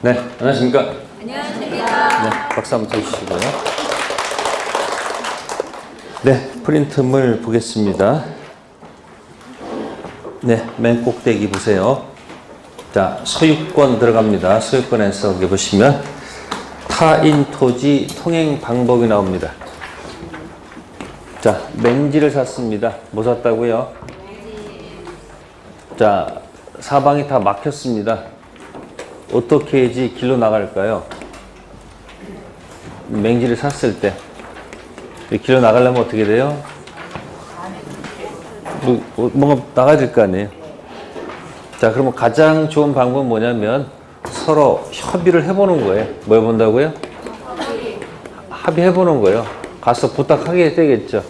네, 안녕하십니까? 안녕하십니까? 네, 박수 한번 쳐주시고요. 네, 프린트물 보겠습니다. 네, 맨 꼭대기 보세요. 자, 소유권 들어갑니다. 소유권에서 여기 보시면 타인 토지 통행 방법이 나옵니다. 자, 맹지를 샀습니다. 뭐 샀다고요? 자, 사방이 다 막혔습니다. 어떻게 해야지 길로 나갈까요? 맹지를 샀을 때 길로 나가려면 어떻게 돼요? 뭔가 나가야 될 거 아니에요. 자, 그러면 가장 좋은 방법은 뭐냐면 서로 협의를 해보는 거예요. 뭐 해본다고요? 합의해보는 거예요. 가서 부탁하게 되겠죠.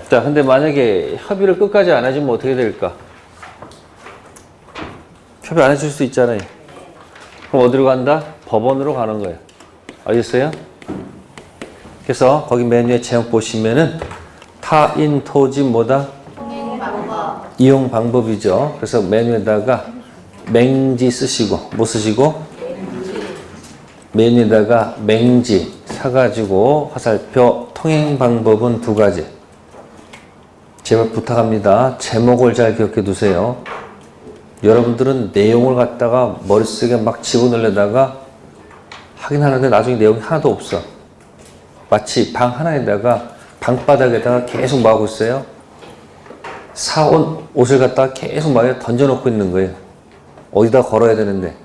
자, 근데 만약에 협의를 끝까지 안 해주면 어떻게 될까? 협의 안 해줄 수 있잖아요. 그럼 어디로 간다? 법원으로 가는 거예요. 알겠어요? 그래서 거기 맨 위에 제목 보시면은 타인 토지 뭐다? 이용 방법이죠. 그래서 맨 위에다가 맹지 쓰시고 뭐 쓰시고? 맨 위에다가 맹지 사가지고 화살표 통행 방법은 2가지. 제발 부탁합니다. 제목을 잘 기억해 두세요. 여러분들은 내용을 갖다가 머릿속에 막 집어넣으려다가 하긴 하는데 나중에 내용이 하나도 없어. 마치 방 하나에다가 방바닥에다가 계속 뭐 하고 있어요? 사온 옷을 갖다가 계속 막 던져놓고 있는 거예요. 어디다 걸어야 되는데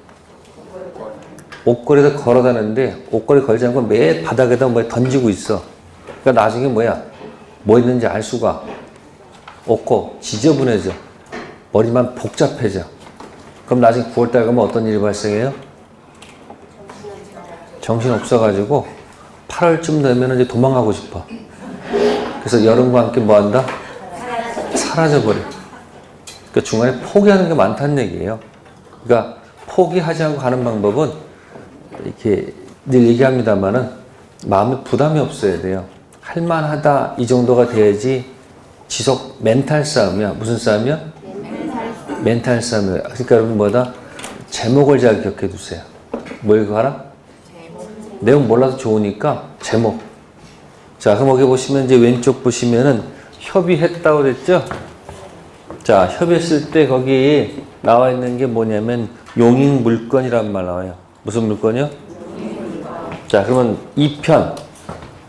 옷걸이에다 걸어다 놨는데 옷걸이 걸지 않고 매 바닥에다 뭐 던지고 있어. 그러니까 나중에 뭐야? 뭐 있는지 알 수가 없고 지저분해져. 머리만 복잡해져. 그럼 나중에 9월달 가면 어떤 일이 발생해요? 정신 없어가지고 8월쯤 되면 이제 도망가고 싶어. 그래서 여름과 함께 뭐 한다? 사라져버려. 그러니까 중간에 포기하는 게 많다는 얘기예요. 그러니까 포기하지 않고 가는 방법은 이렇게 늘 얘기합니다만은 마음에 부담이 없어야 돼요. 할만하다 이 정도가 돼야지 지속 멘탈 싸움이야. 무슨 싸움이야? 멘탈 싸움이에요. 그러니까 여러분 뭐다? 제목을 잘 기억해 두세요. 뭐 이거 알아? 내용 몰라도 좋으니까 제목. 자, 그럼 여기 보시면 이제 왼쪽 보시면은 협의했다고 그랬죠? 자, 협의했을 때 거기 나와 있는 게 뭐냐면 용익 물건이란 말 나와요. 무슨 물건이요? 자, 그러면 2편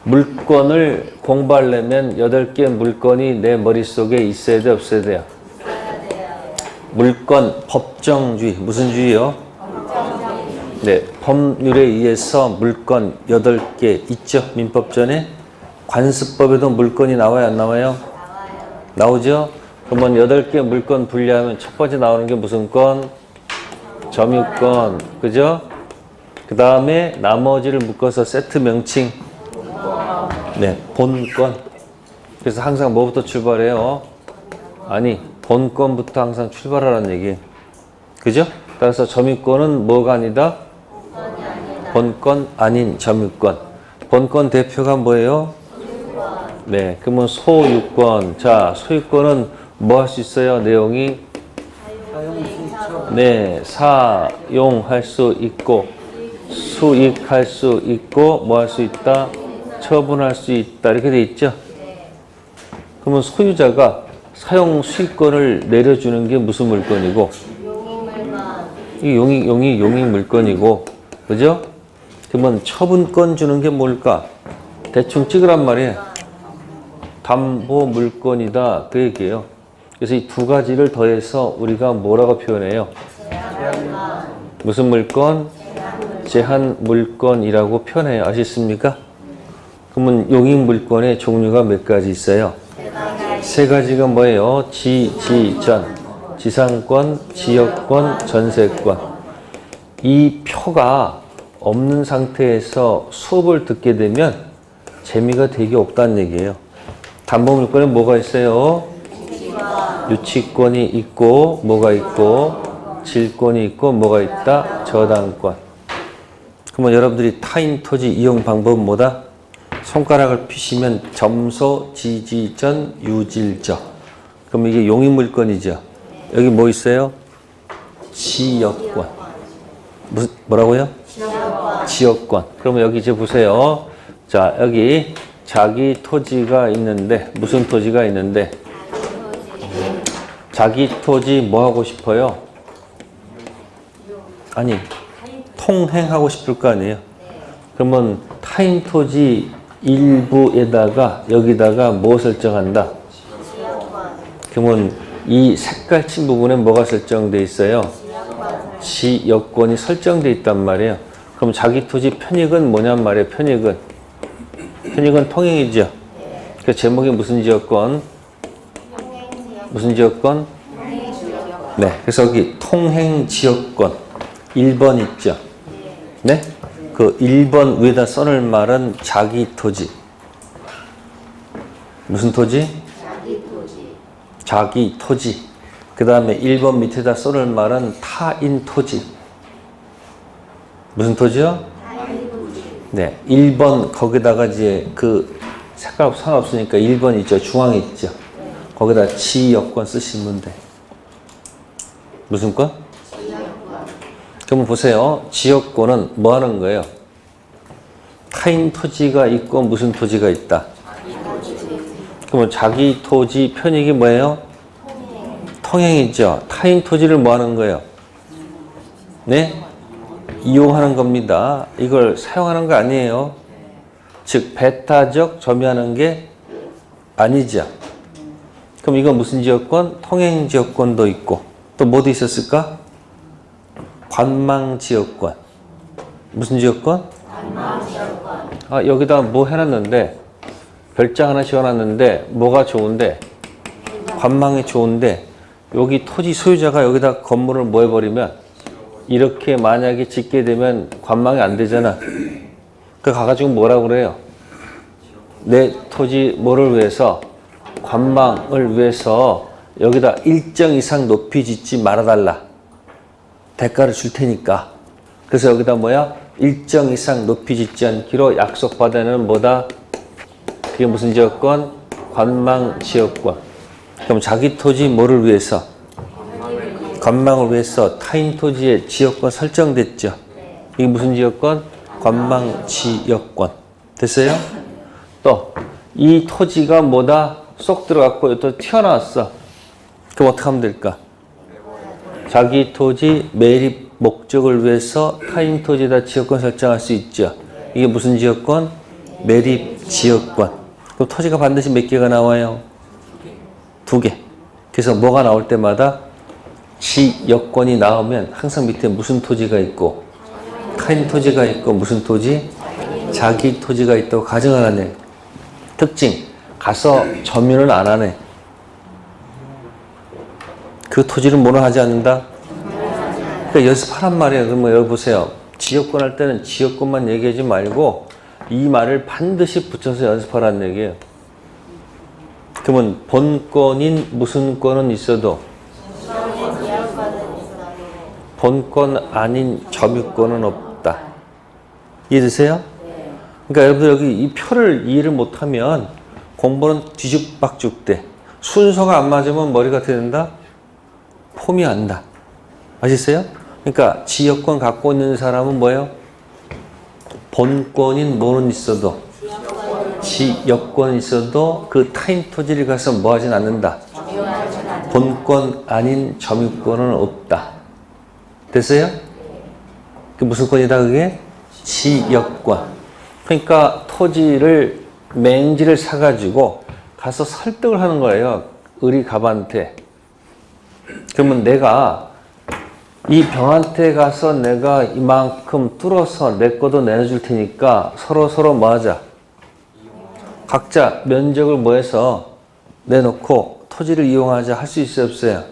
물건을 공부하려면 8개 물건이 내 머릿속에 있어야 돼, 없어야 돼요? 물건, 법정주의. 무슨 주의요? 네, 법률에 의해서 물건 8개 있죠? 민법전에. 관습법에도 물건이 나와요, 안 나와요? 나오죠? 그러면 8개 물건 분리하면 첫 번째 나오는 게 무슨 건? 점유권. 그죠? 그 다음에 나머지를 묶어서 세트 명칭. 네, 본권. 그래서 항상 뭐부터 출발해요? 아니, 본권부터 항상 출발하라는 얘기예요. 그죠? 따라서 점유권은 뭐가 아니다? 본권 아닌 점유권. 본권 대표가 뭐예요? 네, 그러면 소유권. 자, 소유권은 뭐 할 수 있어요? 내용이? 네, 사용할 수 있고, 수익할 수 있고, 뭐 할 수 있다? 처분할 수 있다. 이렇게 돼 있죠? 그러면 소유자가 사용 수익권을 내려주는 게 무슨 물건이고? 이 용익 물건이고, 그죠? 그러면 처분권 주는 게 뭘까? 대충 찍으란 말이에요. 담보 물건이다. 그 얘기예요. 그래서 이 2가지를 더해서 우리가 뭐라고 표현해요? 무슨 물건? 제한 물건이라고 표현해요. 아시겠습니까? 그러면 용익 물건의 종류가 몇 가지 있어요? 3가지가 뭐예요? 지전, 지상권, 지역권, 전세권. 이 표가 없는 상태에서 수업을 듣게 되면 재미가 되게 없다는 얘기예요. 담보물권에 뭐가 있어요? 유치권이 있고, 뭐가 있고, 질권이 있고, 뭐가 있다? 저당권. 그러면 여러분들이 타인 토지 이용 방법은 뭐다? 손가락을 피시면 점소, 지지전, 유질적. 그럼 이게 용익물건이죠. 여기 뭐 있어요? 지역권. 뭐라고요? 지역권. 그러면 여기 이제 보세요. 자, 여기 자기 토지가 있는데, 무슨 토지가 있는데, 자기 토지 뭐 하고 싶어요? 아니, 통행하고 싶을 거 아니에요? 그러면 타인 토지 일부에다가 여기다가 뭐 설정한다? 그러면 이 색깔 친 부분에 뭐가 설정돼 있어요? 지역권이 설정돼 있단 말이에요. 그럼 자기 토지 편익은 뭐냔 말이에요? 편익은 통행이죠. 그 제목이 무슨 지역권? 무슨 지역권? 네. 그래서 여기 통행 지역권 1번 있죠. 네? 그 1번 위에다 써놓을 말은 자기 토지. 무슨 토지? 자기 토지. 그 다음에 1번 밑에다 써놓을 말은 타인 토지. 무슨 토지요? 네. 1번 거기다가 이제 그 색깔 상관없으니까 1번 있죠. 중앙에 있죠. 거기다 지역권 쓰시면 돼. 무슨 권? 그러면 보세요. 지역권은 뭐 하는 거예요? 타인 토지가 있고 무슨 토지가 있다? 그러면 자기 토지 편익이 뭐예요? 통행이죠. 타인 토지를 뭐 하는 거예요? 네? 이용하는 겁니다. 이걸 사용하는 거 아니에요. 즉 배타적 점유하는 게 아니죠. 그럼 이건 무슨 지역권? 통행 지역권도 있고 또 뭐도 있었을까? 관망 지역권. 무슨 지역권? 관망 지역권. 아, 여기다 뭐 해놨는데 별장 하나 지어놨는데 뭐가 좋은데? 관망이 좋은데 여기 토지 소유자가 여기다 건물을 뭐 해버리면 이렇게 만약에 짓게 되면 관망이 안 되잖아. 그 가가지고 뭐라 그래요? 내 토지 뭐를 위해서? 관망을 위해서 여기다 일정 이상 높이 짓지 말아달라. 대가를 줄 테니까. 그래서 여기다 뭐야? 일정 이상 높이 짓지 않기로 약속받아내는 뭐다? 그게 무슨 지역권? 관망 지역권. 그럼 자기 토지 뭐를 위해서? 관망을 위해서 타인 토지의 지역권 설정됐죠. 이게 무슨 지역권? 관망 지역권. 됐어요? 또 이 토지가 뭐다? 쏙 들어갔고 또 튀어나왔어. 그럼 어떻게 하면 될까? 자기 토지 매립 목적을 위해서 타인 토지에다 지역권 설정할 수 있죠. 이게 무슨 지역권? 매립 지역권. 그럼 토지가 반드시 몇 개가 나와요? 2개. 그래서 뭐가 나올 때마다 지역권이 나오면 항상 밑에 무슨 토지가 있고 타인 토지가 있고 무슨 토지? 자기 토지가 있다고 가정하라네. 특징. 가서 점유는 안 하네. 그 토지를 뭐는 하지 않는다? 그러니까 연습하란 말이에요. 그러면 여기 보세요. 지역권 할 때는 지역권만 얘기하지 말고 이 말을 반드시 붙여서 연습하라는 얘기예요. 그러면 본권인 무슨 권은 있어도 본권 아닌 점유권은 없다. 이해되세요? 그러니까 여러분들 여기 이 표를 이해를 못하면 공부는 뒤죽박죽 돼. 순서가 안 맞으면 머리가 어떻게 된다? 폼이 안다. 아시겠어요? 그러니까 지역권 갖고 있는 사람은 뭐예요? 본권인 뭐는 있어도 지역권 있어도 그 타인 토지를 가서 뭐 하진 않는다. 본권 아닌 점유권은 없다. 됐어요? 그 무슨 권이다 그게? 지역권. 그러니까 토지를 맹지를 사가지고 가서 설득을 하는 거예요. 의리 갑한테. 그러면 내가 이 병한테 가서 내가 이만큼 뚫어서 내 것도 내놔줄 테니까 서로 뭐 하자? 각자 면적을 뭐 해서 내놓고 토지를 이용하자 할 수 있어요, 없어요?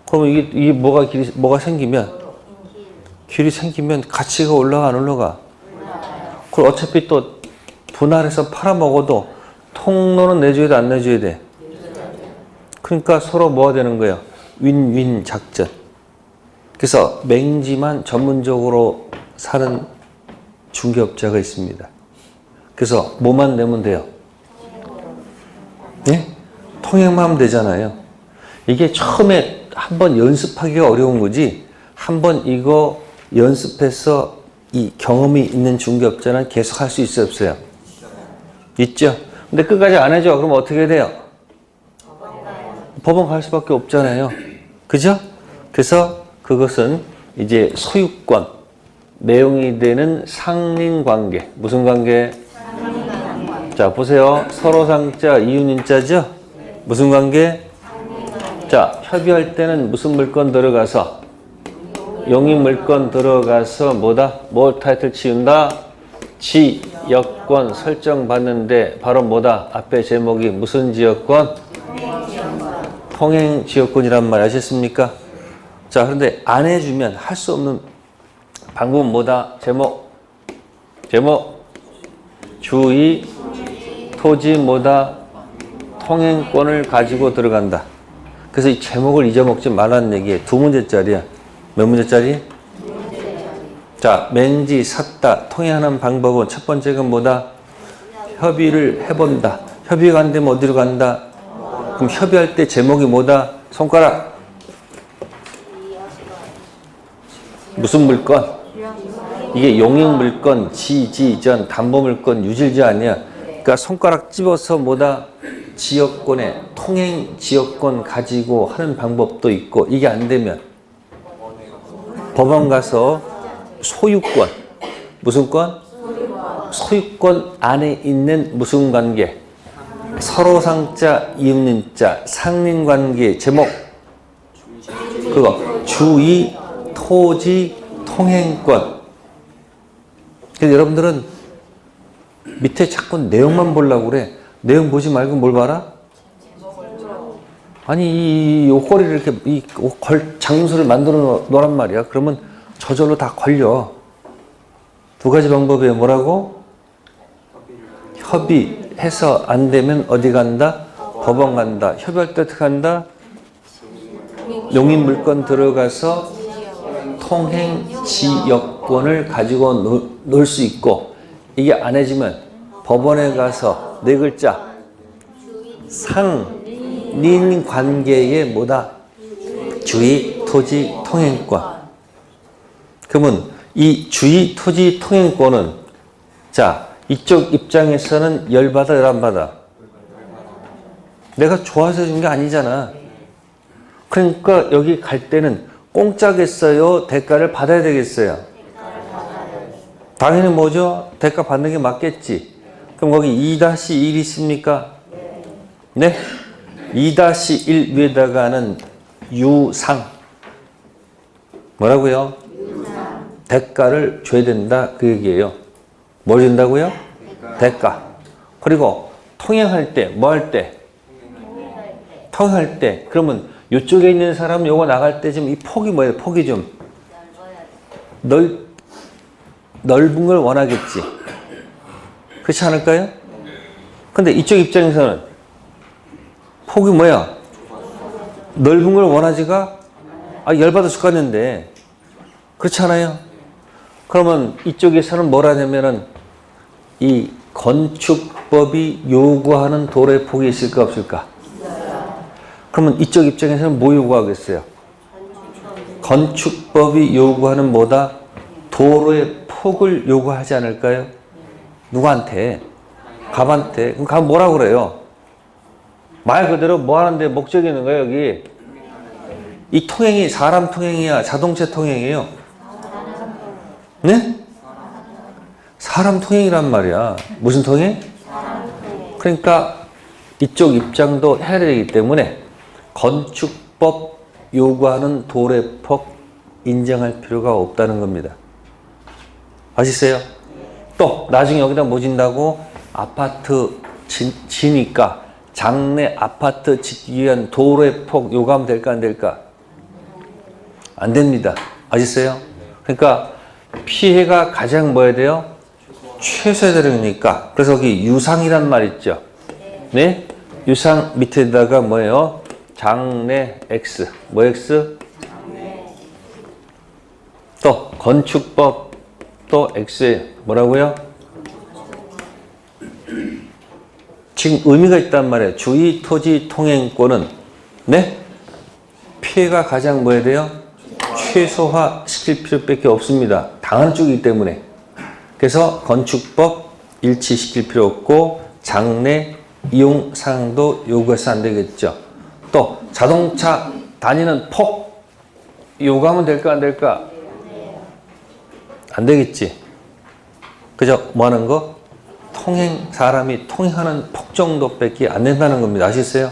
그러면 이게 뭐가 생기면? 길이 생기면 가치가 올라가, 안 올라가? 그걸 어차피 또 분할해서 팔아먹어도 통로는 내줘야 돼, 안 내줘야 돼? 그러니까 서로 뭐가 되는 거예요? 윈윈 작전. 그래서 맹지만 전문적으로 사는 중개업자가 있습니다. 그래서 뭐만 내면 돼요? 네? 통행만 하면 되잖아요. 이게 처음에 한번 연습하기가 어려운 거지, 한번 이거 연습해서 이 경험이 있는 중개업자는 계속 할 수 있어요, 없어요? 있죠? 근데 끝까지 안 해줘. 그럼 어떻게 돼요? 법원 갈 수밖에 없잖아요. 그죠? 그래서 그것은 이제 소유권, 내용이 되는 상린관계. 무슨 관계? 자, 보세요. 서로상자, 이윤인자죠? 무슨 관계? 자, 협의할 때는 무슨 물건 들어가서? 용익물건 들어가서 뭐다? 뭐 타이틀 치운다? 지역권 설정받는데 바로 뭐다? 앞에 제목이 무슨 지역권? 통행지역권이란 말 아셨습니까? 자, 그런데 안 해주면 할 수 없는 방법은 뭐다? 제목 주의 토지 뭐다? 통행권을 가지고 들어간다. 그래서 이 제목을 잊어먹지 말라는 얘기예요. 2문제짜리야. 몇 문제짜리? 자, 맹지 샀다. 통행하는 방법은 첫 번째가 뭐다? 협의를 해본다. 협의가 안 되면 어디로 간다? 그럼 협의할 때 제목이 뭐다? 손가락. 무슨 물건? 이게 용익물건, 지지전, 담보물건, 유질지 아니야. 그러니까 손가락 집어서 뭐다? 지역권에 통행 지역권 가지고 하는 방법도 있고, 이게 안 되면 법원 가서 소유권, 무슨 권? 소유권 안에 있는 무슨 관계? 서로상자, 이웃인자, 상린관계 제목 그거 주의 토지 통행권. 그래서 여러분들은 밑에 자꾸 내용만 보려고 그래. 내용 보지 말고 뭘 봐라? 아니 이 옷걸이를 이렇게 이 장소를 만들어 놓란 말이야. 그러면 저절로 다 걸려. 두 가지 방법이에요. 뭐라고? 협의해서 안 되면 어디 간다? 법원 간다. 협의할 때 어떻게 한다? 용익물건 들어가서 통행지역권을 가지고 놀 수 있고, 이게 안 해지면 법원에 가서 네 글자 상린관계의 뭐다? 주의 토지 통행권. 그러면 이 주의 토지 통행권은 자 이쪽 입장에서는 열받아 열 안 받아? 내가 좋아서 준 게 아니잖아. 그러니까 여기 갈 때는 공짜겠어요? 대가를 받아야 되겠어요? 당연히 뭐죠? 대가 받는 게 맞겠지. 그럼 거기 2-1 있습니까? 네? 2-1 위에다가는 유상. 뭐라고요? 대가를 줘야 된다. 그 얘기예요. 뭘 준다고요? 대가. 그리고 통행할 때, 뭐 할 때? 통행할 때. 그러면 이쪽에 있는 사람은 요거 나갈 때 좀 이 폭이 뭐예요? 폭이 좀 넓은 걸 원하겠지. 그렇지 않을까요? 근데 이쪽 입장에서는 폭이 뭐야? 넓은 걸 원하지가 열받아 죽겠는데. 그렇지 않아요? 그러면 이쪽에서는 뭘 하냐면은 이 건축법이 요구하는 도로의 폭이 있을까 없을까? 그러면 이쪽 입장에서는 뭐 요구하겠어요? 건축법이 요구하는 뭐다? 도로의 폭을 요구하지 않을까요? 누구한테? 갑한테. 그럼 갑 뭐라고 그래요? 말 그대로 뭐 하는데 목적이 있는 거예요, 여기? 이 통행이 사람 통행이야? 자동차 통행이에요? 네? 사람 통행이란 말이야. 무슨 통행? 그러니까 이쪽 입장도 해야 되기 때문에 건축법 요구하는 도로의 폭 인정할 필요가 없다는 겁니다. 아시겠어요? 또 나중에 여기다 뭐 짓는다고? 아파트 지니까 장래 아파트 짓기 위한 도로의 폭 요구하면 될까 안 될까? 안 됩니다. 아시겠어요? 그러니까 피해가 가장 뭐야 돼요? 최소화되니까. 그래서 여기 유상이란 말 있죠? 네? 유상 밑에다가 뭐예요? 장래 X. 뭐 X? 또 건축법 또 X예요. 뭐라고요? 지금 의미가 있단 말이에요. 주의 토지 통행권은 네? 피해가 가장 뭐야 돼요? 최소화 시킬 필요밖에 없습니다. 당하는 쪽이기 때문에. 그래서 건축법 일치시킬 필요 없고 장래 이용 사항도 요구해서 안 되겠죠. 또 자동차 다니는 폭 요구하면 될까 안 될까? 안 되겠지. 그죠? 뭐 하는 거? 사람이 통행하는 폭 정도밖에 안 된다는 겁니다. 아시겠어요?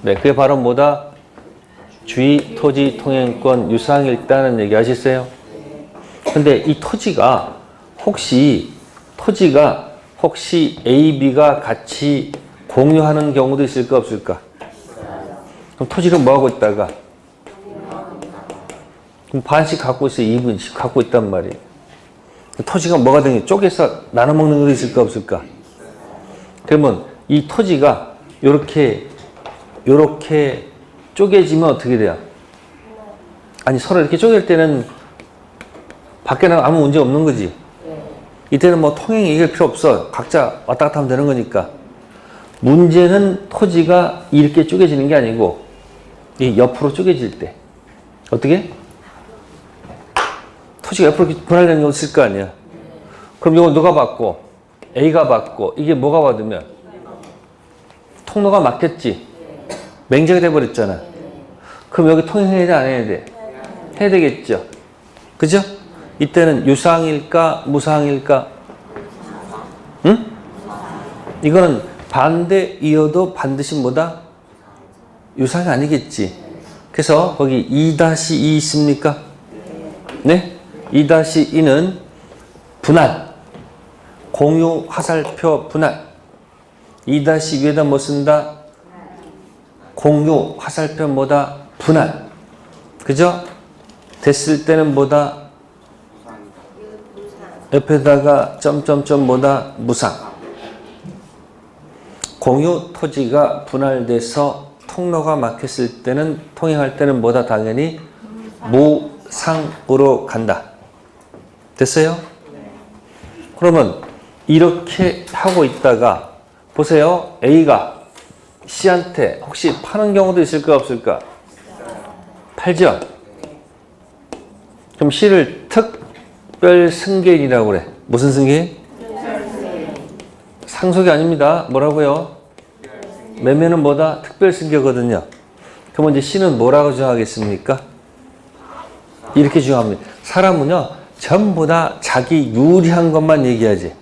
네, 그게 바로 뭐다? 주의 토지 통행권 유상일다는 얘기 아시겠어요? 근데 이 토지가 혹시 A, B가 같이 공유하는 경우도 있을까 없을까? 그럼 토지를 뭐하고 있다가? 그럼 반씩 갖고 있어, 2분씩 갖고 있단 말이에요. 토지가 뭐가 되는 게 쪼개서 나눠 먹는 것도 있을까 없을까? 그러면 이 토지가 요렇게 쪼개지면 어떻게 돼요? 아니 서로 이렇게 쪼갤 때는 밖에 나가 아무 문제 없는 거지. 이때는 뭐 통행 얘기할 필요 없어. 각자 왔다 갔다 하면 되는 거니까. 문제는 토지가 이렇게 쪼개지는 게 아니고 이 옆으로 쪼개질 때 어떻게? 토지가 옆으로 분할되는 게 있을 거 아니야. 그럼 이거 누가 받고 A가 받고 이게 뭐가 받으면 통로가 막혔지. 맹제가 돼버렸잖아. 그럼 여기 통행해야 돼 안 해야 돼? 해야 되겠죠. 그죠? 이때는 유상일까 무상일까? 응? 이거는 반대이어도 반드시 뭐다? 유상이 아니겠지. 그래서 거기 2-2 있습니까? 네? 2-2는 분할. 공유 화살표 분할. 2-2에다 뭐 쓴다? 공유 화살표 뭐다? 분할. 그죠? 됐을 때는 뭐다? 옆에다가 점점점 뭐다? 무상. 공유 토지가 분할돼서 통로가 막혔을 때는 통행할 때는 뭐다? 당연히 무상으로 간다. 됐어요? 그러면 이렇게 하고 있다가 보세요. A가 C한테 혹시 파는 경우도 있을까 없을까? 팔죠? 그럼 C를 특별 승계인이라고 그래. 무슨 승계인? 상속이 아닙니다. 뭐라고요? 매매는 뭐다? 특별 승계거든요. 그럼 이제 C는 뭐라고 정하겠습니까? 이렇게 정합니다. 사람은요, 전부 다 자기 유리한 것만 얘기하지.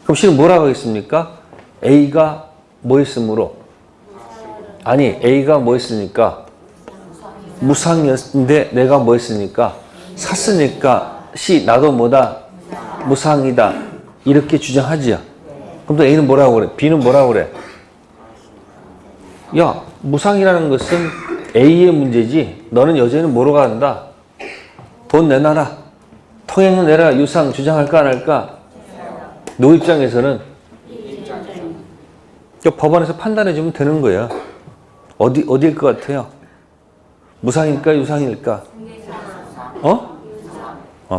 그럼 C는 뭐라고 하겠습니까? A가 뭐 했으므로? 아니, A가 뭐 했으니까? 무상이었는데 내가 뭐 했으니까? 샀으니까 C, 나도 뭐다? 무상이다. 이렇게 주장하지요. 그럼 또 A는 뭐라고 그래? B는 뭐라고 그래? 야, 무상이라는 것은 A의 문제지. 너는 여전히 뭐로 간다? 돈 내놔라. 통행은 내라. 유상 주장할까 안 할까? 누구 입장에서는? 법원에서 판단해주면 되는 거야. 어디일 것 같아요? 무상일까 유상일까?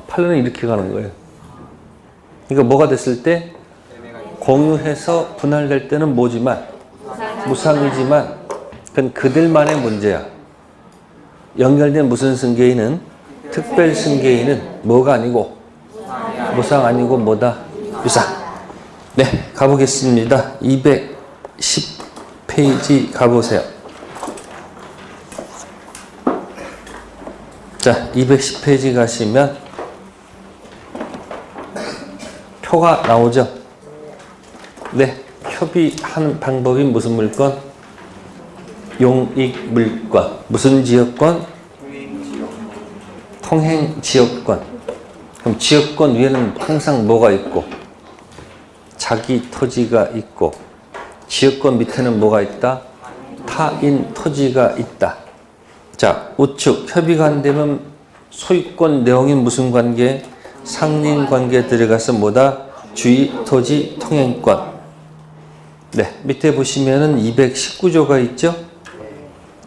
판례는 이렇게 가는 거예요. 그러니까 뭐가 됐을 때? 공유해서 분할될 때는 뭐지만? 무상이지만 그건 그들만의 문제야. 연결된 무슨 승계인은? 특별 승계인은 뭐가 아니고? 무상 아니고 뭐다? 유상. 네, 가보겠습니다. 210페이지 가보세요. 자, 210페이지 가시면 표가 나오죠? 네, 협의하는 방법이 무슨 물건? 용익물권. 무슨 지역권? 통행지역권. 그럼 지역권 위에는 항상 뭐가 있고? 자기 토지가 있고, 지역권 밑에는 뭐가 있다? 타인 토지가 있다. 자, 우측 협의가 안 되면 소유권 내용인 무슨 관계? 상린 관계 들어가서 뭐다? 주의 토지 통행권. 네, 밑에 보시면은 219조가 있죠?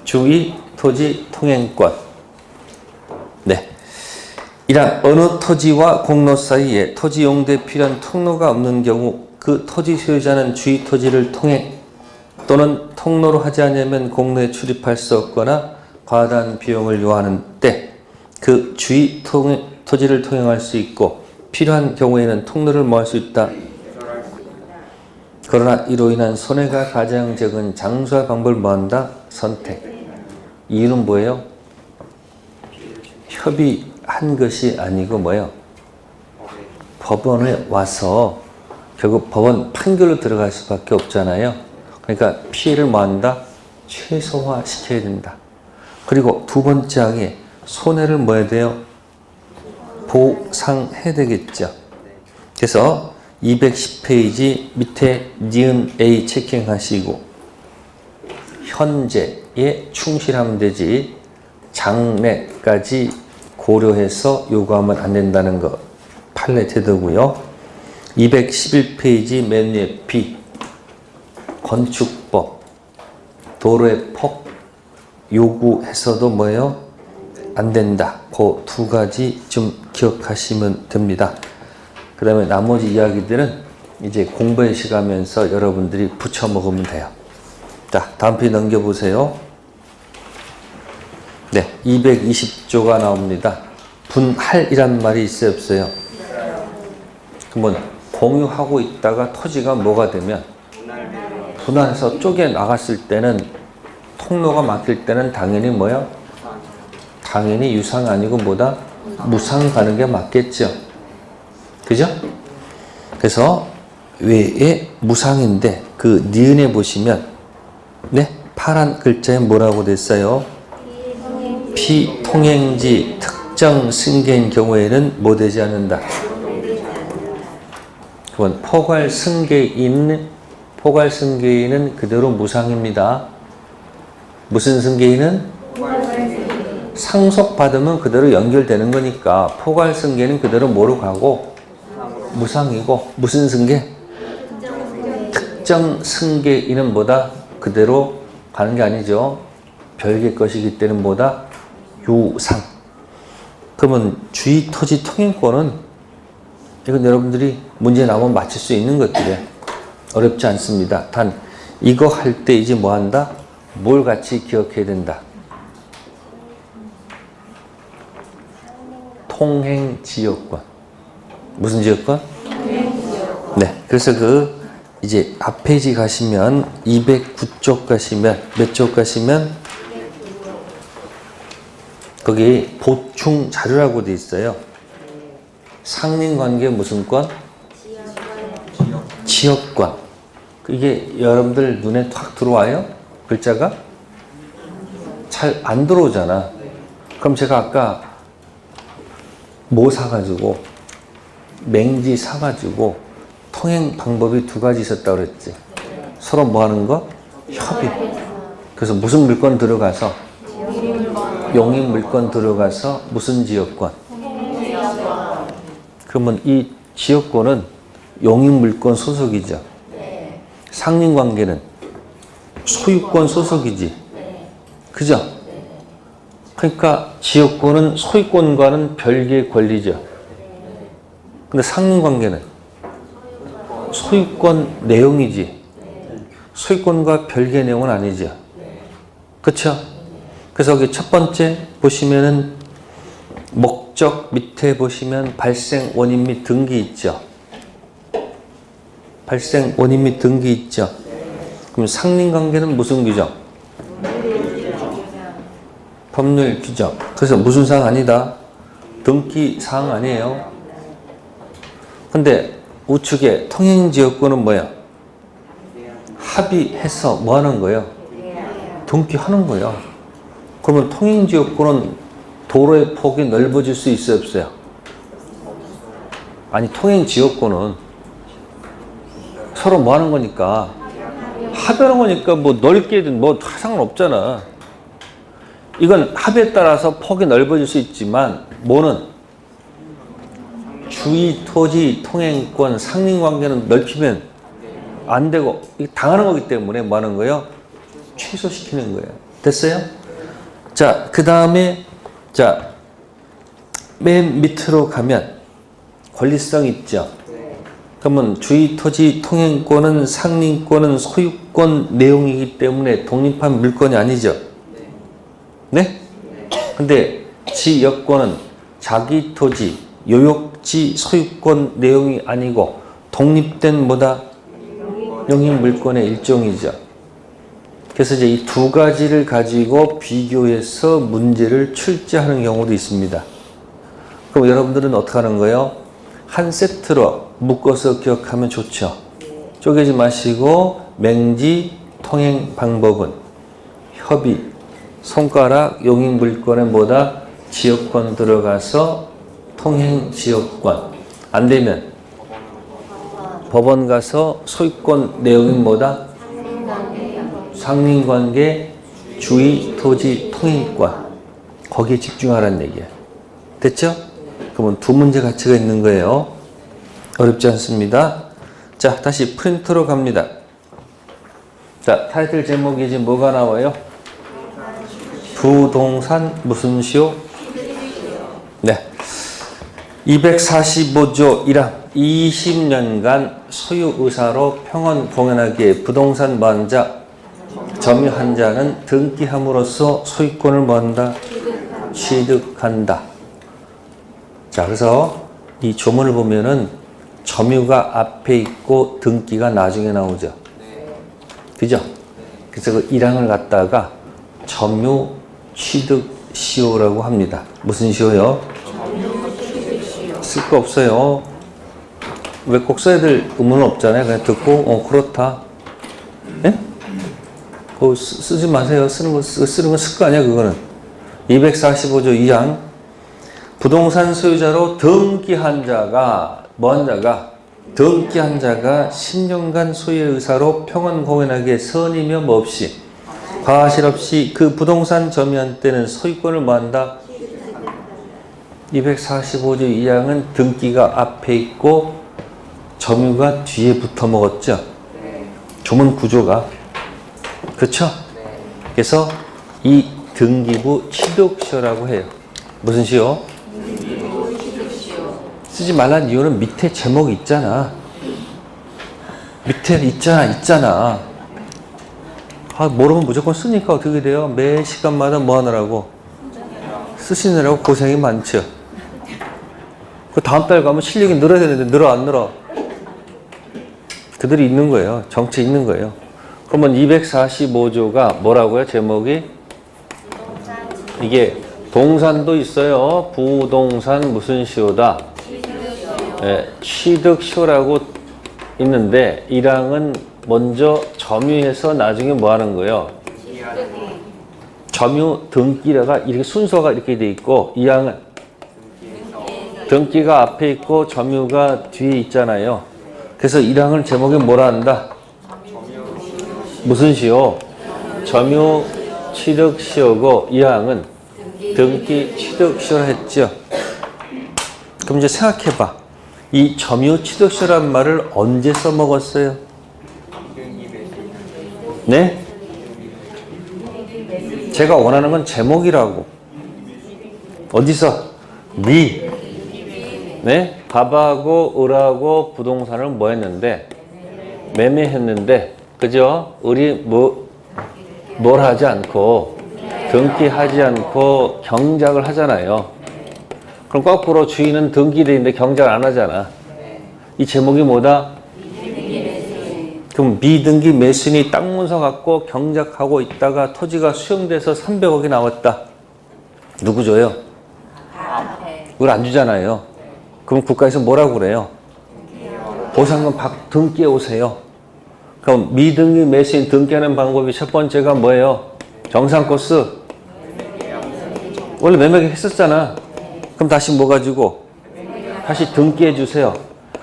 주의 토지 통행권. 네. 이란 어느 토지와 공로 사이에 토지 용도에 필요한 통로가 없는 경우 그 토지 소유자는 주의 토지를 통행 또는 통로로 하지 않으면 공로에 출입할 수 없거나 과다한 비용을 요하는 때 그 주위 토지를 통행할 수 있고 필요한 경우에는 통로를 뭐 할 수 있다. 그러나 이로 인한 손해가 가장 적은 장소와 방법을 뭐 한다? 선택. 이유는 뭐예요? 협의한 것이 아니고 뭐예요? 법원에 와서 결국 법원 판결로 들어갈 수밖에 없잖아요. 그러니까 피해를 뭐 한다? 최소화 시켜야 된다. 그리고 두 번째 항에 손해를 뭐 해야 돼요? 보상해야 되겠죠. 그래서 210페이지 밑에 니은 A 체킹하시고 현재에 충실하면 되지 장래까지 고려해서 요구하면 안 된다는 거 판례 태도고요. 211페이지 맨 위에 B 건축법 도로의 폭 요구해서도 뭐예요? 안 된다. 그 두 가지 좀 기억하시면 됩니다. 그 다음에 나머지 이야기들은 이제 공부해 시가면서 여러분들이 붙여 먹으면 돼요. 자, 다음 페이지 넘겨보세요. 네, 220조가 나옵니다. 분할이란 말이 있어요, 없어요? 그러면 공유하고 있다가 토지가 뭐가 되면 분할해서 쪼개 나갔을 때는 통로가 막힐 때는 당연히 뭐야? 당연히 유상 아니고 뭐다? 무상 가는 게 맞겠죠. 그죠? 그래서 왜에 무상인데 그 니은에 보시면 네 파란 글자에 뭐라고 됐어요? 피통행지 특정 승계인 경우에는 뭐 되지 않는다. 그건 포괄 승계인은 그대로 무상입니다. 무슨 승계인은? 상속받으면 그대로 연결되는 거니까 포괄 승계는 그대로 뭐로 가고 무상이고 무슨 승계? 특정 승계인은 뭐다? 그대로 가는 게 아니죠. 별개 것이기 때문에 뭐다? 유상. 그러면 주위 토지 통행권은 이건 여러분들이 문제 나오면 맞출 수 있는 것들이에요. 어렵지 않습니다. 단 이거 할 때 이제 뭐 한다? 뭘 같이 기억해야 된다. 통행지역권. 무슨 지역권? 네. 그래서 그 이제 앞 페이지 가시면 209쪽 가시면 몇 쪽 가시면 거기 보충 자료라고 돼 있어요. 상린관계 무슨 권? 지역권. 이게 여러분들 눈에 탁 들어와요? 글자가? 잘 안 들어오잖아. 그럼 제가 아까 뭐 사가지고 맹지 사가지고 통행 방법이 두 가지 있었다고 그랬지. 서로 뭐 하는 거? 협의. 그래서 무슨 물건 들어가서 용인 물건 들어가서 무슨 지역권? 그러면 이 지역권은 용인 물건 소속이죠. 상린관계는 소유권 소속이지. 그죠? 그러니까 지역권은 소유권과는 별개의 권리죠. 근데 상린관계는 소유권 내용이지. 소유권과 별개의 내용은 아니죠. 그렇죠? 그래서 여기 첫 번째 보시면은 목적 밑에 보시면 발생 원인 및 등기 있죠. 발생 원인 및 등기 있죠. 그럼 상린관계는 무슨 규정? 법률 규정. 그래서 무슨 사항 아니다? 등기 사항 아니에요. 근데 우측에 통행지역권은 뭐야? 합의해서 뭐 하는 거예요? 등기하는 거예요. 그러면 통행지역권은 도로의 폭이 넓어질 수 있어요, 없어요? 아니, 통행지역권은 서로 뭐 하는 거니까 합의하는 거니까 뭐 넓게든 뭐 상관없잖아. 이건 합의에 따라서 폭이 넓어질 수 있지만 뭐는 주위 토지 통행권 상린관계는 넓히면 안 되고 당하는 거기 때문에 뭐 하는 거예요? 최소시키는 거예요. 됐어요? 자, 그 다음에 자, 맨 밑으로 가면 권리성 있죠. 그러면 주위 토지 통행권은 상린권은 소유권 내용이기 때문에 독립한 물권이 아니죠. 네? 근데 지역권은 자기 토지, 요역지 소유권 내용이 아니고 독립된 뭐다? 용익 물권의 일종이죠. 그래서 이제 이 두 가지를 가지고 비교해서 문제를 출제하는 경우도 있습니다. 그럼 여러분들은 어떻게 하는 거예요? 한 세트로 묶어서 기억하면 좋죠. 쪼개지 마시고 맹지 통행 방법은 협의, 손가락, 용익 물권에 뭐다? 지역권 들어가서 통행 지역권. 안 되면 법원 가서 소유권 내용인 뭐다? 상린관계, 주의, 토지, 통행권. 거기에 집중하라는 얘기야. 됐죠? 그러면 두 문제 가치가 있는 거예요. 어렵지 않습니다. 자, 다시 프린터로 갑니다. 자, 타이틀 제목이 지금 뭐가 나와요? 부동산 무슨 시효? 네. 245조 1항 20년간 소유의사로 평원 공연하기에 부동산 뭐한자, 점유한 자는 등기함으로써 소유권을 뭐한다? 취득한다. 자, 그래서 이 조문을 보면은 점유가 앞에 있고 등기가 나중에 나오죠. 그죠? 그래서 그 1항을 갖다가 점유 취득 시효라고 합니다. 무슨 시효요? 쓸 거 없어요. 왜 꼭 써야 될 의무는 없잖아요. 그냥 듣고 그렇다. 예? 그거 쓰지 마세요. 쓰는 건 쓸 거 아니야 그거는. 245조 2항 부동산 소유자로 등기한 자가 뭐한 자가? 등기한 자가 10년간 소유의 의사로 평원 공연하기에 선이며 뭐 없이 과실 없이 그 부동산 점유한 때는 소유권을 뭐한다? 245조 2항은 등기가 앞에 있고 점유가 뒤에 붙어 먹었죠. 조문 구조가. 그렇죠? 그래서 이 등기부 취득시효라고 해요. 무슨 시효? 쓰지 말란 이유는 밑에 제목이 있잖아. 밑에 있잖아. 모르면 무조건 쓰니까 어떻게 돼요? 매 시간마다 뭐 하느라고? 쓰시느라고 고생이 많죠. 그 다음 달 가면 실력이 늘어야 되는데 늘어 안 늘어? 그들이 있는 거예요. 정치 있는 거예요. 그러면 245조가 뭐라고요? 제목이? 이게 동산도 있어요. 부동산 무슨 시효다? 취득시효라고 있는데 1항은 먼저 점유해서 나중에 뭐 하는 거예요? 점유 등기가 이렇게 순서가 이렇게 돼 있고 2항은 등기가 앞에 있고 점유가 뒤에 있잖아요. 그래서 1항은 제목에 뭐라 한다? 무슨 시효? 점유 취득 시효고 2항은 등기 취득 시효라 했죠. 그럼 이제 생각해봐. 이 점유 취득 시효란 말을 언제 써먹었어요? 네? 제가 원하는 건 제목이라고. 어디서? 네? 밥하고 을하고 부동산을 뭐 했는데? 매매했는데, 그죠? 을이 뭘 하지 않고, 등기하지 않고 경작을 하잖아요. 그럼 거꾸로 주인은 등기돼 있는데 경작을 안 하잖아. 이 제목이 뭐다? 그럼 미등기 매수인이 땅 문서 갖고 경작하고 있다가 토지가 수용돼서 300억이 나왔다. 누구 줘요? 그걸 안 주잖아요. 그럼 국가에서 뭐라고 그래요? 보상금 등기해 오세요. 그럼 미등기 매수인 등기하는 방법이 첫 번째가 뭐예요? 정상 코스. 원래 매매 했었잖아. 그럼 다시 뭐 가지고? 다시 등기해 주세요.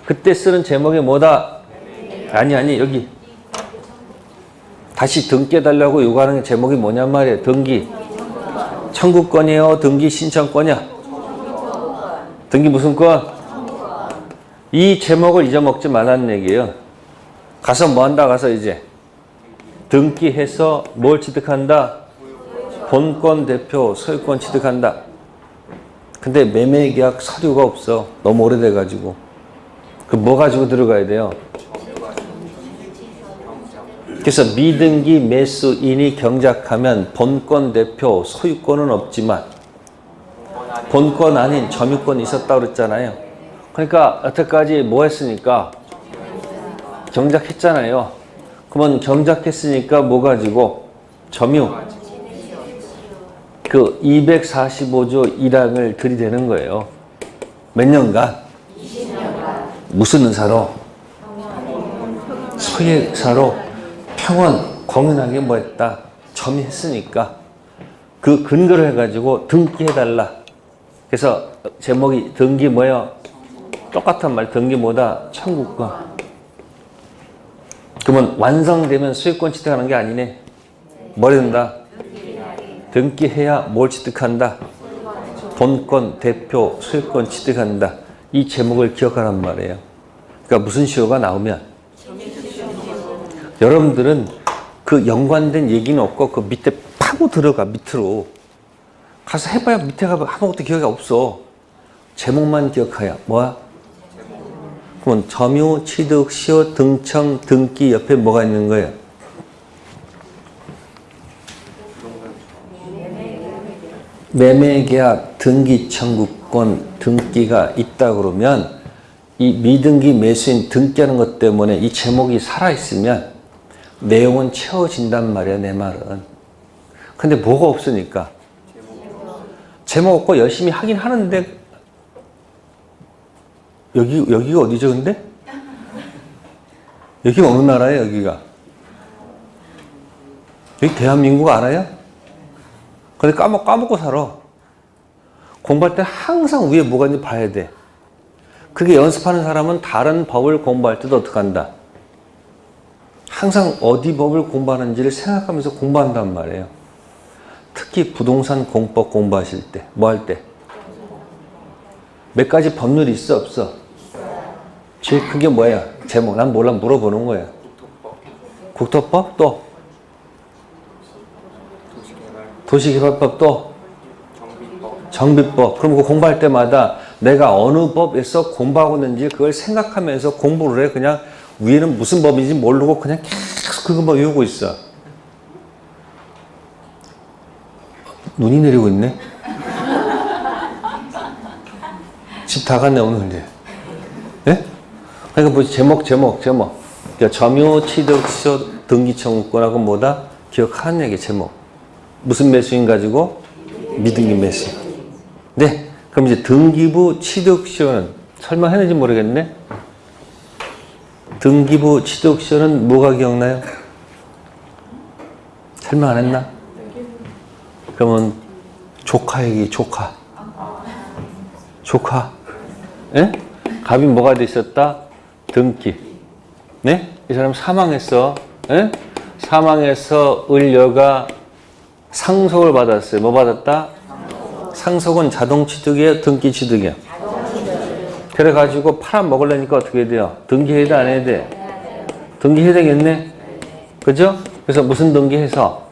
그때 쓰는 제목이 뭐다? 아니 여기 다시 등기해 달라고 요구하는 제목이 뭐냔 말이에요. 등기 청구권이에요? 등기 신청권이야? 등기 무슨 권? 이 제목을 잊어먹지 말라는 얘기예요. 가서 뭐 한다? 가서 이제 등기해서 뭘 취득한다? 본권 대표 소유권 취득한다. 근데 매매계약 서류가 없어. 너무 오래돼가지고. 그 뭐 가지고 들어가야 돼요? 그래서 미등기 매수인이 경작하면 본권 대표 소유권은 없지만 본권 아닌 점유권이 있었다고 그랬잖아요. 그러니까 여태까지 뭐 했으니까? 경작했잖아요. 그러면 경작했으니까 뭐 가지고? 점유. 그 245조 1항을 들이대는 거예요. 몇 년간? 20년간. 무슨 의사로? 소유사로 평원 공연하게 뭐 했다? 점유했으니까 그 근거를 해가지고 등기해달라. 그래서 제목이 등기 뭐예요? 똑같은 말. 등기 뭐다? 청구권. 그러면 완성되면 소유권 취득하는 게 아니네. 뭐 된다? 등기해야 뭘 취득한다? 본권, 대표, 소유권 취득한다. 이 제목을 기억하란 말이에요. 그러니까 무슨 시효가 나오면 여러분들은 그 연관된 얘기는 없고 그 밑에 파고 들어가. 밑으로 가서 해봐야 밑에 가면 아무것도 기억이 없어. 제목만 기억하야. 뭐야? 그러면 점유, 취득, 시효, 등청, 등기 옆에 뭐가 있는 거예요? 매매계약, 등기 청구권, 등기가 있다 그러면 이 미등기 매수인 등기하는 것 때문에 이 제목이 살아있으면 내용은 채워진단 말이야, 내 말은. 근데 뭐가 없으니까. 제목 없고 열심히 하긴 하는데 여기가 어디죠, 근데? 여기가 어느 나라예요, 여기가? 여기 대한민국 알아요? 근데 까먹고 살아. 공부할 때 항상 위에 뭐가 있는지 봐야 돼. 그게 연습하는 사람은 다른 법을 공부할 때도 어떻게 한다? 항상 어디 법을 공부하는지를 생각하면서 공부한단 말이에요. 특히 부동산 공법 공부하실 때, 뭐 할 때? 몇 가지 법률이 있어, 없어? 제일 큰 게 뭐야? 제목. 난 몰라 물어보는 거야. 국토법? 또? 도시개발법 또? 정비법. 그럼 그 공부할 때마다 내가 어느 법에서 공부하고 있는지 그걸 생각하면서 공부를 해. 그냥 위에는 무슨 법인지 모르고 그냥 계속 그것만 외우고 있어. 눈이 내리고 있네. 집 다 갔네 오늘 이제. 예? 그러니까 뭐 제목. 그러니까 점유, 취득, 시효, 등기 청구권하고 뭐다? 기억하는 얘기 제목. 무슨 매수인 가지고? 미등기 매수. 네. 그럼 이제 등기부 취득 시효는 설명했는지 모르겠네. 등기부 취득 시효는 뭐가 기억나요? 설명 안 했나? 그러면 조카 얘기, 조카. 예? 갑이 뭐가 돼 있었다? 등기. 네? 이 사람 사망했어. 예? 사망해서 을녀가 상속을 받았어요. 뭐 받았다? 상속은 자동 취득이에요? 등기 취득이에요? 그래가지고 팔아먹으려니까 어떻게 해야 돼요? 등기해야 돼? 안 해야 돼? 등기해야 되겠네? 그죠? 그래서 무슨 등기해서?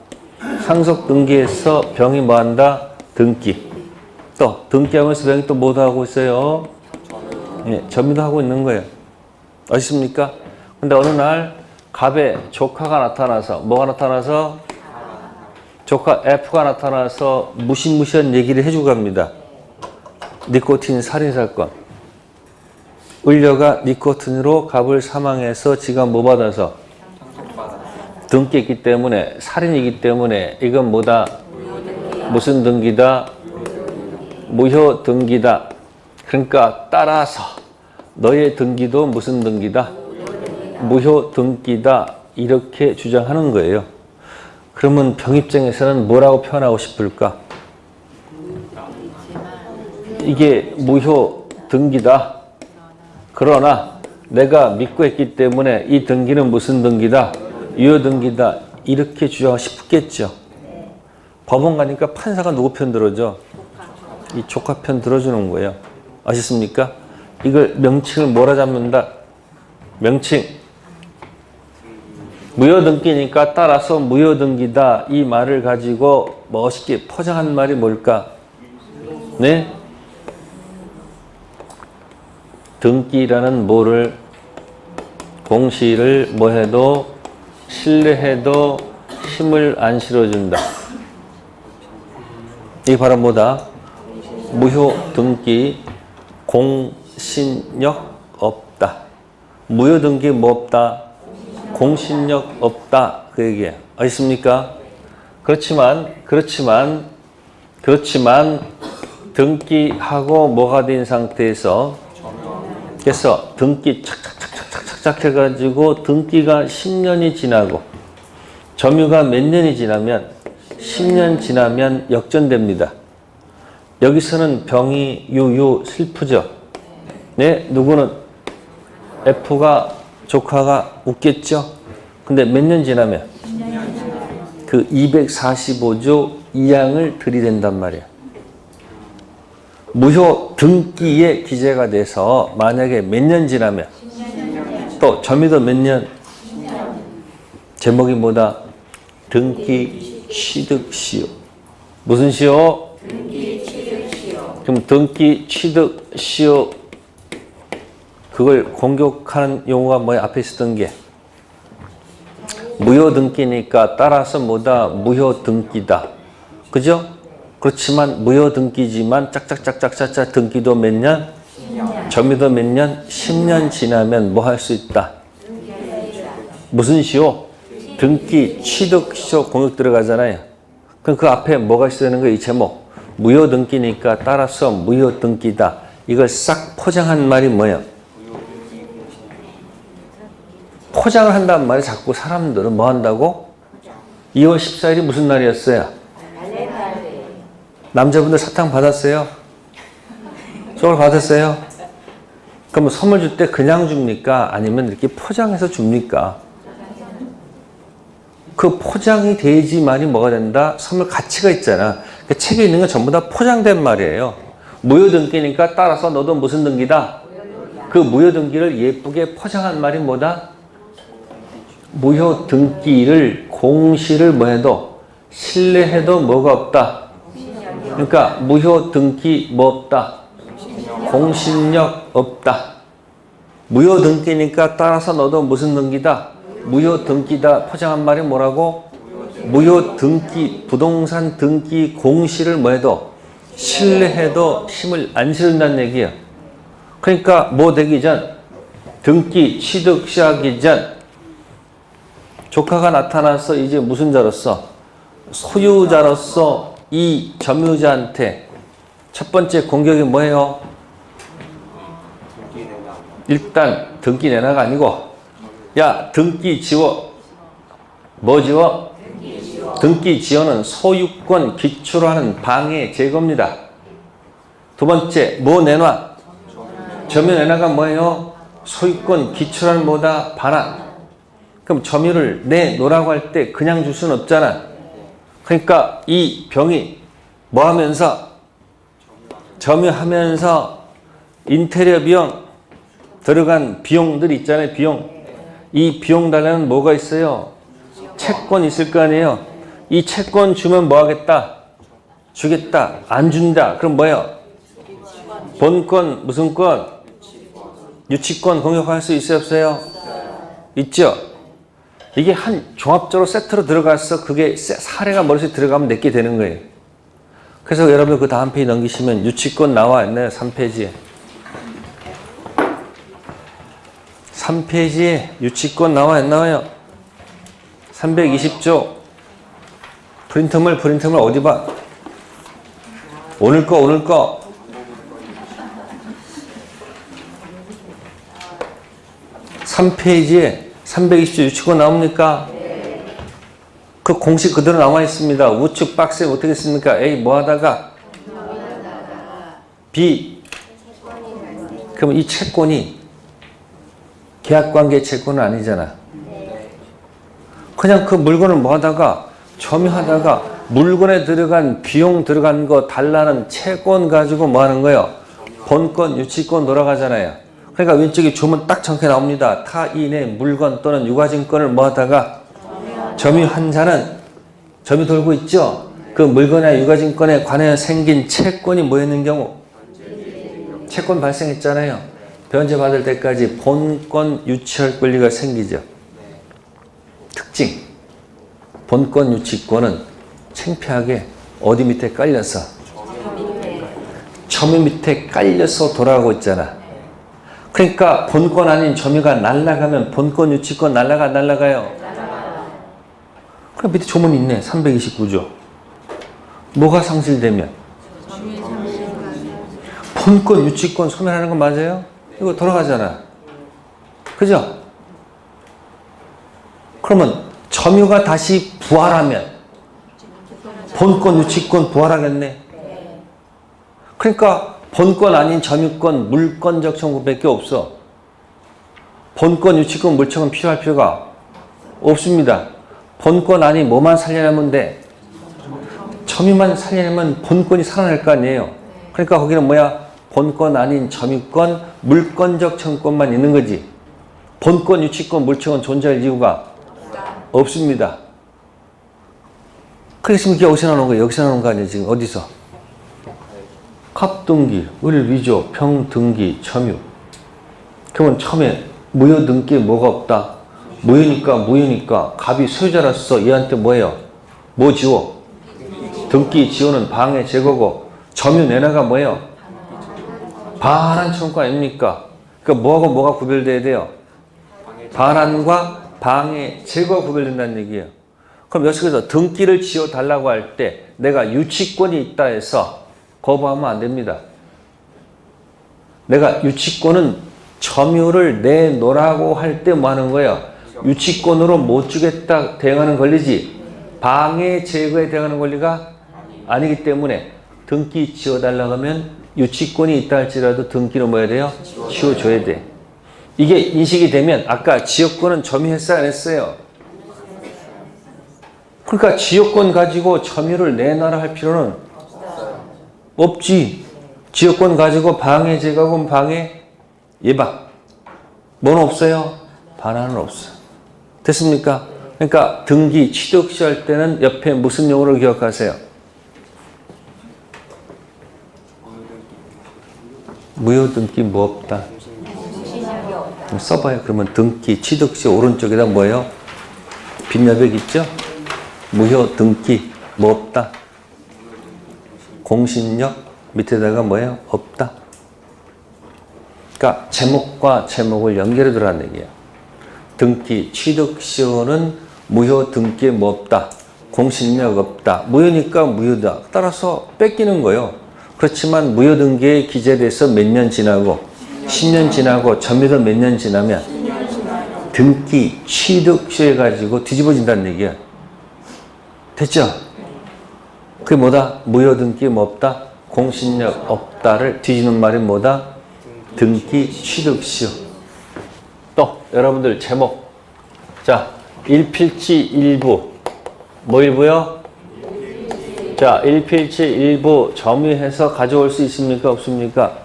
상속 등기해서 병이 뭐 한다? 등기. 또 등기하면서 병이 또 뭐도 하고 있어요? 예, 점유도 하고 있는 거예요. 아십니까? 근데 어느 날 갑에 조카가 나타나서 뭐가 나타나서? 조카 F가 나타나서 무시무시한 얘기를 해주고 갑니다. 니코틴 살인사건. 을녀가 니코틴으로 갑을 사망해서 지가 뭐 받아서? 등기했기 때문에, 살인이기 때문에 이건 뭐다? 무슨 등기다? 무효 등기다. 그러니까 따라서 너의 등기도 무슨 등기다? 무효 등기다. 이렇게 주장하는 거예요. 그러면 병 입장에서는 뭐라고 표현하고 싶을까? 이게 무효 등기다. 그러나 내가 믿고 했기 때문에 이 등기는 무슨 등기다? 유효 등기다. 이렇게 주장하고 싶겠죠. 법원 가니까 판사가 누구 편 들어줘? 이 조카 편 들어주는 거예요. 아셨습니까? 이걸 명칭을 뭐라 잡는다? 명칭. 무효등기니까 따라서 무효등기다. 이 말을 가지고 멋있게 포장한 말이 뭘까? 네? 등기라는 뭐를 공시를 뭐해도 신뢰해도 힘을 안 실어준다. 이게 바로 뭐다? 무효 등기 공신력 없다. 무효 등기 뭐 없다? 공신력 없다. 그 얘기예요. 알겠습니까? 그렇지만 등기하고 뭐가 된 상태에서 그래서 등기 착착착착착 해가지고 등기가 10년이 지나고 점유가 몇 년이 지나면 10년 지나면 역전됩니다. 여기서는 병이 유유 슬프죠. 네, 누구는 F가 조카가 웃겠죠. 근데 몇 년 지나면 그 245조 2항을 들이댄단 말이에요. 무효 등기에 기재가 돼서 만약에 몇 년 지나면 또 점유도 몇 년 제목이 뭐다? 등기 취득 시효. 무슨 시효? 등기 취득 시효. 그럼 등기 취득 시효 그걸 공격하는 용어가 뭐야? 앞에 있었던 게 무효 등기니까 따라서 뭐다? 무효 등기다. 그죠? 그렇지만 무효 등기지만 짝짝짝짝짝짝 등기도 몇 년? 10년. 점유도 몇 년? 10년 지나면 뭐 할 수 있다? 무슨 시효? 등기 취득 시효 공격 들어가잖아요. 그럼 그 앞에 뭐가 있어야 되는 거예요? 이 제목. 무효 등기니까 따라서 무효 등기다. 이걸 싹 포장한 말이 뭐예요? 포장을 한단 말이에요. 자꾸 사람들은 뭐 한다고? 2월 14일이 무슨 날이었어요? 남자분들 사탕 받았어요? 선물 받았어요? 그럼 선물 줄 때 그냥 줍니까? 아니면 이렇게 포장해서 줍니까? 그 포장이 돼야지만이 뭐가 된다? 선물 가치가 있잖아. 그 책에 있는 건 전부 다 포장된 말이에요. 무효 등기니까 따라서 너도 무슨 등기다? 그 무효 등기를 예쁘게 포장한 말이 뭐다? 무효 등기를 공시를 뭐 해도 신뢰해도 뭐가 없다? 그러니까 무효 등기 뭐 없다? 공신력 없다. 무효 등기니까 따라서 너도 무슨 등기다? 무효 등기다. 포장한 말이 뭐라고? 무효 등기, 부동산 등기 공시를 뭐 해도 신뢰해도 힘을 안 실는다는 얘기야. 그러니까 뭐 되기 전, 등기 취득 시하기 전 조카가 나타나서 이제 무슨 자로서? 소유자로서 이 점유자한테 첫 번째 공격이 뭐예요? 일단 등기 내놔가 아니고 야 등기 지워. 뭐 지워? 등기 지워는 소유권 기초로 하는 방해 제거입니다. 두 번째 뭐 내놔? 점유 내놔가 뭐예요? 소유권 기초로 하는 뭐다? 반환. 그럼 점유를 내놓으라고 할 때 그냥 줄 수는 없잖아. 그러니까 이 병이 뭐 하면서? 점유하면서 인테리어 비용 들어간 비용들 있잖아요. 비용. 이 비용 달라는 뭐가 있어요? 채권 있을 거 아니에요. 이 채권 주면 뭐 하겠다? 주겠다. 안 준다. 그럼 뭐예요? 본권 무슨 권? 유치권 공격할 수 있어요? 없어요? 있죠? 이게 한 종합적으로 세트로 들어가서 그게 사례가 머릿속에 들어가면 내게 되는 거예요. 그래서 여러분 그 다음 페이지 넘기시면 유치권 나와 있나요? 3페이지에. 3페이지에 유치권 나와 있나요? 320조. 프린터물 어디 봐? 오늘 거. 3페이지에 320조 유치권 나옵니까? 그 공식 그대로 나와 있습니다. 우측 박스에 어떻게 씁니까? A 뭐 하다가? B. 그럼 이 채권이 계약관계 채권은 아니잖아. 그냥 그 물건을 뭐 하다가 점유하다가 물건에 들어간 비용 들어간 거 달라는 채권 가지고 뭐 하는 거예요? 본권, 유치권 돌아가잖아요. 그러니까 왼쪽에 주문 딱 정확히 나옵니다. 타인의 물건 또는 유가증권을 뭐 하다가 점유한 자는 점유 돌고 있죠. 그 물건이나 유가증권에 관하여 생긴 채권이 뭐였는 경우? 채권 발생했잖아요. 변제 받을 때까지 본권 유치할 권리가 생기죠. 특징. 본권 유치권은 창피하게 어디 밑에 깔려서 점유 밑에 깔려서 돌아가고 있잖아. 그러니까 본권 아닌 점유가 날아가면 본권 유치권 날아가요. 그럼 밑에 조문이 있네. 329조. 뭐가 상실되면? 본권 유치권 소멸하는 건 맞아요? 이거 돌아가잖아. 그죠? 그러면 점유가 다시 부활하면 본권 유치권 부활하겠네. 그러니까 본권 아닌 점유권, 물권적 청구밖에 없어. 본권 유치권 물청은 필요할 필요가 없습니다. 본권 아닌 뭐만 살려내면 돼? 점유만 살려내면 본권이 살아날 거 아니에요. 그러니까 거기는 뭐야? 본권 아닌 점유권, 물권적 청구권만 있는 거지. 본권 유치권 물청은 존재할 이유가 없습니다. 그래서 이게 어디서 나오는 거예요? 여기서 나오는 거 아니에요? 지금 어디서? 갑등기, 을위조, 평등기, 점유. 그러면 처음에 무효 등기에 뭐가 없다? 무효니까 갑이 소유자로서 얘한테 뭐예요? 뭐 지워? 등기 지워는 방해 제거고 점유 내놔가 뭐예요? 반환 청구 아닙니까? 그러니까 뭐하고 뭐가 구별돼야 돼요? 반환과 방해 제거가 구별된다는 얘기예요. 그럼 여기서 등기를 지워달라고 할 때 내가 유치권이 있다 해서 거부하면 안 됩니다. 내가 유치권은 점유를 내놓으라고 할 때 뭐 하는 거예요? 유치권으로 못 주겠다 대응하는 권리지 방해 제거에 대응하는 권리가 아니기 때문에 등기 지워달라고 하면 유치권이 있다 할지라도 등기를 뭐 해야 돼요? 지워줘야 돼. 이게 인식이 되면 아까 지역권은 점유했어요? 안 했어요? 그러니까 지역권 가지고 점유를 내놔라 할 필요는 없지. 지역권 가지고 방해 제거하고 방해 예방. 뭐는 없어요? 반환은 없어. 됐습니까? 그러니까 등기 취득 시할 때는 옆에 무슨 용어를 기억하세요? 무효 등기 뭐 없다. 써봐요. 그러면 등기 취득 시 오른쪽에다 뭐예요? 빈여백 있죠? 무효 등기 뭐 없다. 공신력 밑에다가 뭐예요? 없다. 그러니까 제목과 제목을 연결해 두라는 얘기예요. 등기 취득 시효는 무효 등기에 뭐 없다. 공신력 없다. 무효니까 무효다. 따라서 뺏기는 거예요. 그렇지만 무효 등기에 기재돼서 몇 년 지나고 10년 지나고 점유도 몇 년 지나면 등기 취득 시효 가지고 뒤집어진다는 얘기야. 됐죠? 그게 뭐다? 무효 등기 뭐 없다? 공신력 없다를 뒤지는 말이 뭐다? 등기 취득 시효. 또 여러분들 제목. 자, 일필지 일부. 뭐 일부요? 자, 일필지 일부 점유해서 가져올 수 있습니까? 없습니까?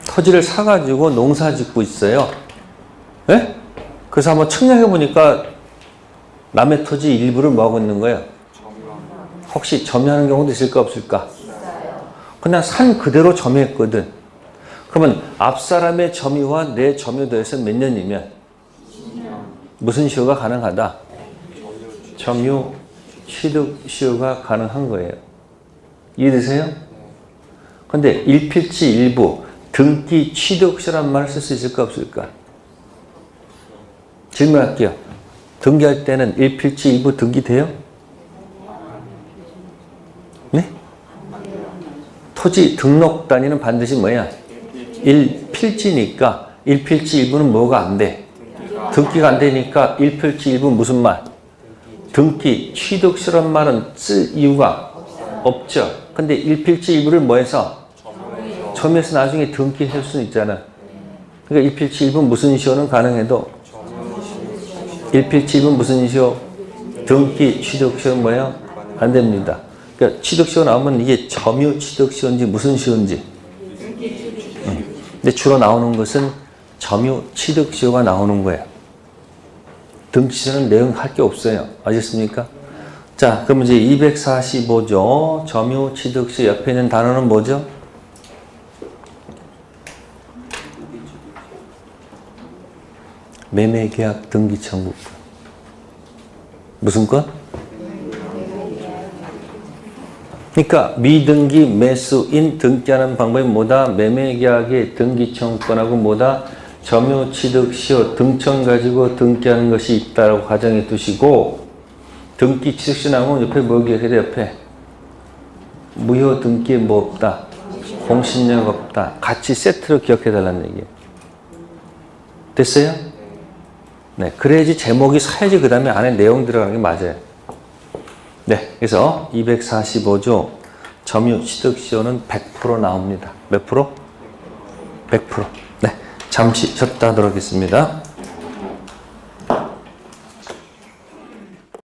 토지를 사가지고 농사 짓고 있어요. 예? 그래서 한번 측량해 보니까 남의 토지 일부를 뭐 하고 있는 거예요? 혹시 점유하는 경우도 있을까 없을까? 그냥 산 그대로 점유했거든. 그러면 앞사람의 점유와 내 점유 더해서 몇 년이면 무슨 시효가 가능하다? 점유 취득 시효가 가능한 거예요. 이해되세요? 근데 일필지 일부 등기 취득 시효란 말을 쓸 수 있을까 없을까? 질문할게요. 등기할 때는 일필지 일부 등기돼요? 네? 토지 등록 단위는 반드시 뭐야? 일필지니까 일필지 일부는 뭐가 안 돼? 등기가 안 되니까 일필지 일부 무슨 말? 등기 취득시란 말은 쓸 이유가 없죠. 근데 일필지 일부를 뭐 해서? 점유해서 나중에 등기할 수는 있잖아. 그러니까 일필지 일부 무슨 시효는 가능해도 일필지 일부 무슨 시효? 등기 취득시효는 뭐예요? 안 됩니다. 그러니까 취득시효 나오면 이게 점유 취득시효인지 무슨 시효인지. 근데 주로 나오는 것은 점유 취득시효가 나오는 거예요. 등기시효는 내용 할 게 없어요. 아셨습니까? 자, 그럼 이제 245조 점유 취득시효 옆에 있는 단어는 뭐죠? 매매계약 등기청구권. 무슨 건? 그러니까 미등기 매수인 등기하는 방법이 뭐다? 매매계약의 등기청구권하고 뭐다? 점유취득시효 등청 가지고 등기하는 것이 있다라고 가정해 두시고 등기 취득시 나오면 옆에 뭐 기억해야 돼? 옆에 무효 등기에 뭐 없다? 공신력 없다. 같이 세트로 기억해 달라는 얘기예요. 됐어요? 네, 그래야지 제목이 서야지 그 다음에 안에 내용 들어가는 게 맞아요. 네, 그래서 245조 점유취득시효는 100% 나옵니다. 몇 프로? 100%. 네, 잠시 쉬었다 하도록 하겠습니다.